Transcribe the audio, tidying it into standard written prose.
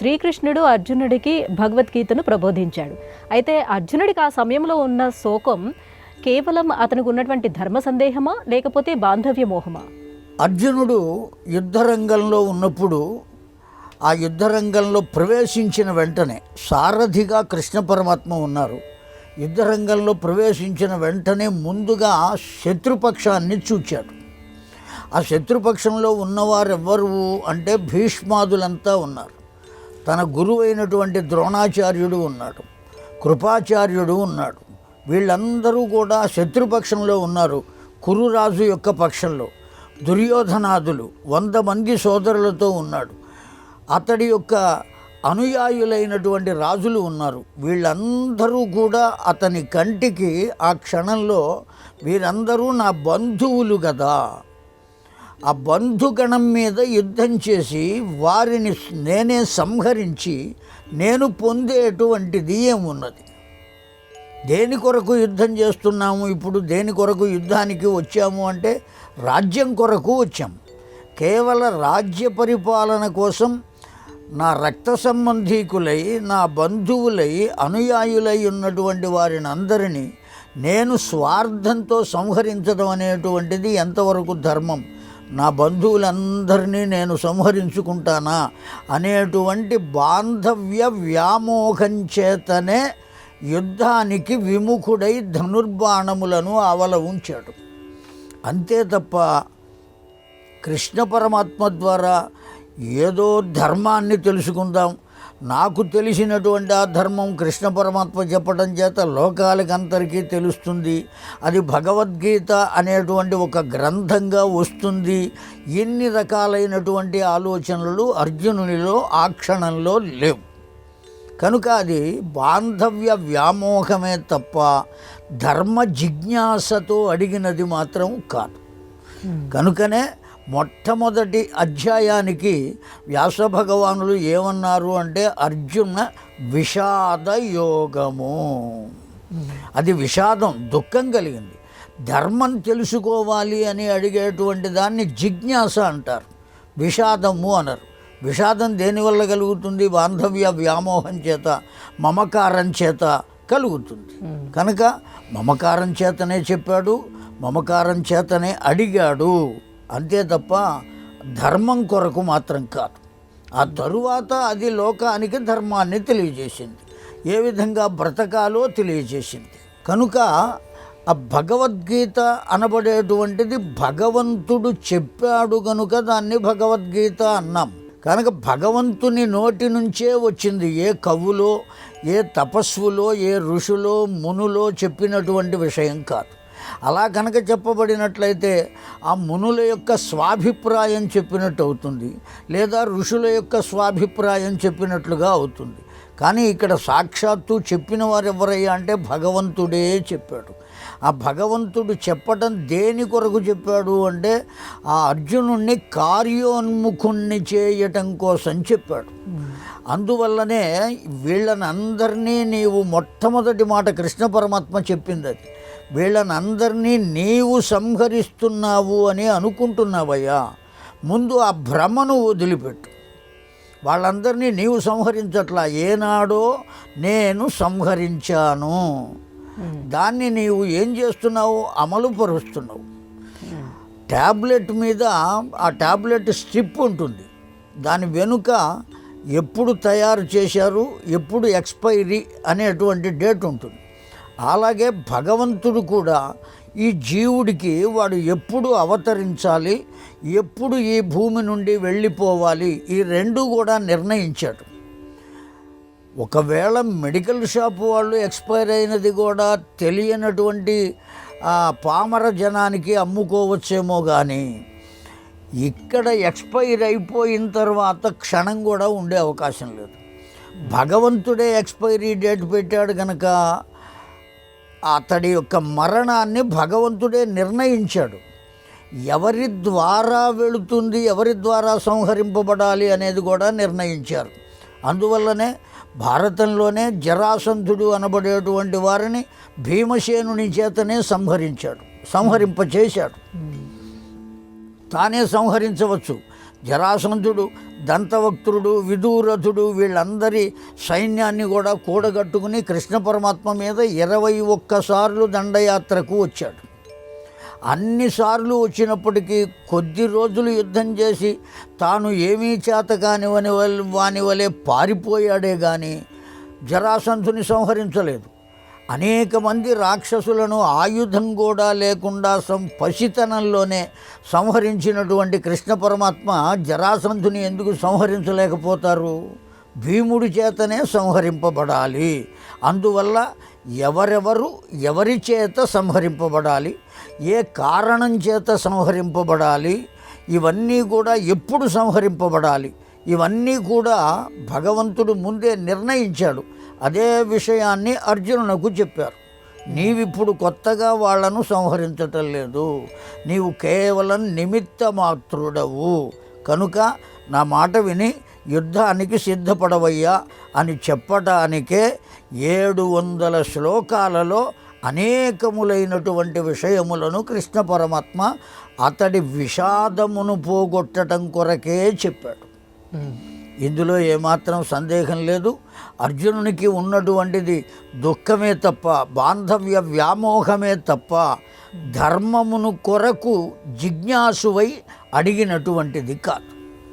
శ్రీకృష్ణుడు అర్జునుడికి భగవద్గీతను ప్రబోధించాడు. అయితే అర్జునుడికి ఆ సమయంలో ఉన్న శోకం కేవలం అతనికి ఉన్నటువంటి ధర్మ సందేహమా లేకపోతే బాంధవ్య మోహమా? అర్జునుడు యుద్ధరంగంలో ఉన్నప్పుడు ఆ యుద్ధరంగంలో ప్రవేశించిన వెంటనే సారథిగా కృష్ణ పరమాత్మ ఉన్నారు. యుద్ధరంగంలో ప్రవేశించిన వెంటనే ముందుగా శత్రుపక్షాన్ని చూచాడు. ఆ శత్రుపక్షంలో ఉన్నవారెవ్వరు అంటే భీష్మాదులంతా ఉన్నారు. తన గురువు అయినటువంటి ద్రోణాచార్యుడు ఉన్నాడు, కృపాచార్యుడు ఉన్నాడు. వీళ్ళందరూ కూడా శత్రుపక్షంలో ఉన్నారు. కురురాజు యొక్క పక్షంలో దుర్యోధనాదులు 100 మంది సోదరులతో ఉన్నాడు. అతడి యొక్క అనుయాయులైనటువంటి రాజులు ఉన్నారు. వీళ్ళందరూ కూడా అతని కంటికి ఆ క్షణంలో వీరందరూ నా బంధువులు కదా, ఆ బంధుగణం మీద యుద్ధం చేసి వారిని నేనే సంహరించి నేను పొందేటువంటిది ఏమున్నది? దేని కొరకు యుద్ధం చేస్తున్నాము? ఇప్పుడు దేని కొరకు యుద్ధానికి వచ్చాము అంటే రాజ్యం కొరకు వచ్చాము. కేవల రాజ్య పరిపాలన కోసం నా రక్త సంబంధీకులై, నా బంధువులై, అనుయాయులై ఉన్నటువంటి వారిని అందరినీ నేను స్వార్థంతో సంహరించడం అనేటువంటిది ఎంతవరకు ధర్మం? నా బంధువులందరినీ నేను సంహరించుకుంటానా అనేటువంటి బాంధవ్య వ్యామోహం చేతనే యుద్ధానికి విముఖుడై ధనుర్బాణములను ఆవల ఉంచాడు. అంతే తప్ప కృష్ణ పరమాత్మ ద్వారా ఏదో ధర్మాన్ని తెలుసుకుందాం, నాకు తెలిసినటువంటి ఆ ధర్మం కృష్ణ పరమాత్మ చెప్పడం చేత లోకాలకందరికీ తెలుస్తుంది, అది భగవద్గీత అనేటువంటి ఒక గ్రంథంగా వస్తుంది, ఎన్ని రకాలైనటువంటి ఆలోచనలు అర్జునునిలో ఆ క్షణంలో లేవు. కనుక అది బాంధవ్య వ్యామోహమే తప్ప ధర్మ జిజ్ఞాసతో అడిగినది మాత్రం కాదు. కనుకనే మొట్టమొదటి అధ్యాయానికి వ్యాస భగవానులు ఏమన్నారు అంటే అర్జున విషాద యోగము. అది విషాదం, దుఃఖం కలిగింది. ధర్మం తెలుసుకోవాలి అని అడిగేటువంటి దాన్ని జిజ్ఞాస అంటారు, విషాదము అనరు. విషాదం దేనివల్ల కలుగుతుంది? బాంధవ్య వ్యామోహం చేత, మమకారం చేత కలుగుతుంది. కనుక మమకారం చేతనే చెప్పాడు, మమకారం చేతనే అడిగాడు, అంతే తప్ప ధర్మం కొరకు మాత్రం కాదు. ఆ తరువాత అది లోకానికి ధర్మాన్ని తెలియజేసింది, ఏ విధంగా బ్రతకాలో తెలియజేసింది. కనుక ఆ భగవద్గీత అనబడేటువంటిది భగవంతుడు చెప్పాడు కనుక దాన్ని భగవద్గీత అన్నాం. కనుక భగవంతుని నోటి నుంచే వచ్చింది. ఏ కవులో, ఏ తపస్సులో, ఏ ఋషులో, మునులో చెప్పినటువంటి విషయం కాదు. అలా కనుక చెప్పబడినట్లయితే ఆ మునుల యొక్క స్వాభిప్రాయం చెప్పినట్టు అవుతుంది, లేదా ఋషుల యొక్క స్వాభిప్రాయం చెప్పినట్లుగా అవుతుంది. కానీ ఇక్కడ సాక్షాత్తు చెప్పిన వారు ఎవరయ్యా అంటే భగవంతుడే చెప్పాడు. ఆ భగవంతుడు చెప్పటం దేని కొరకు చెప్పాడు అంటే ఆ అర్జునుణ్ణి కార్యోన్ముఖుణ్ణి చేయటం కోసం చెప్పాడు. అందువల్లనే వీళ్ళని అందరినీ నీవు మొట్టమొదటి మాట కృష్ణ పరమాత్మ చెప్పింది అది, వీళ్ళని అందరినీ నీవు సంహరిస్తున్నావు అని అనుకుంటున్నావయ్యా, ముందు ఆ భ్రమను వదిలిపెట్టు. వాళ్ళందరినీ నీవు సంహరించట్లా, ఏనాడో నేను సంహరించాను, దాన్ని నీవు ఏం చేస్తున్నావు? అమలు పరుస్తున్నావు. ట్యాబ్లెట్ మీద ఆ ట్యాబ్లెట్ స్ట్రిప్ ఉంటుంది, దాని వెనుక ఎప్పుడు తయారు చేశారు, ఎప్పుడు ఎక్స్పైరీ అనేటువంటి డేట్ ఉంటుంది. అలాగే భగవంతుడు కూడా ఈ జీవుడికి వాడు ఎప్పుడు అవతరించాలి, ఎప్పుడు ఈ భూమి నుండి వెళ్ళిపోవాలి, ఈ రెండు కూడా నిర్ణయించాడు. ఒకవేళ మెడికల్ షాప్ వాళ్ళు ఎక్స్పైర్ అయినది కూడా తెలియనటువంటి పామర జనానికి అమ్ముకోవచ్చేమో, కానీ ఇక్కడ ఎక్స్పైర్ అయిపోయిన తర్వాత క్షణం కూడా ఉండే అవకాశం లేదు. భగవంతుడే ఎక్స్పైరీ డేట్ పెట్టాడు కనుక అతడి యొక్క మరణాన్ని భగవంతుడే నిర్ణయించాడు. ఎవరి ద్వారా వెళుతుంది, ఎవరి ద్వారా సంహరింపబడాలి అనేది కూడా నిర్ణయించారు. అందువల్లనే భారతంలోనే జరాసంధుడు అనబడేటువంటి వారిని భీమసేనుని చేతనే సంహరింపచేశాడు. తానే సంహరించవచ్చు, జరాసంధుడు, దంతవక్త్రుడు, విదూరథుడు వీళ్ళందరి సైన్యాన్ని కూడా కూడగట్టుకుని కృష్ణ పరమాత్మ మీద 21 సార్లు దండయాత్రకు వచ్చాడు. అన్నిసార్లు వచ్చినప్పటికీ కొద్ది రోజులు యుద్ధం చేసి తాను ఏమీ చేత కానివని వాని వలె పారిపోయాడే కానీ జరాసంధుని సంహరించలేదు. అనేక మంది రాక్షసులను ఆయుధం కూడా లేకుండా పసితనంలోనే సంహరించినటువంటి కృష్ణ పరమాత్మ జరాసంధుని ఎందుకు సంహరించలేకపోతారు? భీముడి చేతనే సంహరింపబడాలి. అందువల్ల ఎవరెవరు ఎవరి చేత సంహరింపబడాలి, ఏ కారణం చేత సంహరింపబడాలి, ఇవన్నీ కూడా ఎప్పుడు సంహరింపబడాలి, ఇవన్నీ కూడా భగవంతుడు ముందే నిర్ణయించాడు. అదే విషయాన్ని అర్జునునకు చెప్పారు. నీవిప్పుడు కొత్తగా వాళ్లను సంహరించటం లేదు, నీవు కేవలం నిమిత్త మాత్రుడవు, కనుక నా మాట విని యుద్ధానికి సిద్ధపడవయ్యా అని చెప్పటానికే 700 శ్లోకాలలో అనేకములైనటువంటి విషయములను కృష్ణ పరమాత్మ అతడి విషాదమును పోగొట్టడం కొరకే చెప్పాడు. ఇందులో ఏమాత్రం సందేహం లేదు. అర్జునునికి ఉన్నటువంటిది దుఃఖమే తప్ప, బాంధవ్య వ్యామోహమే తప్ప ధర్మమును కొరకు జిజ్ఞాసువై అడిగినటువంటిది కాదు.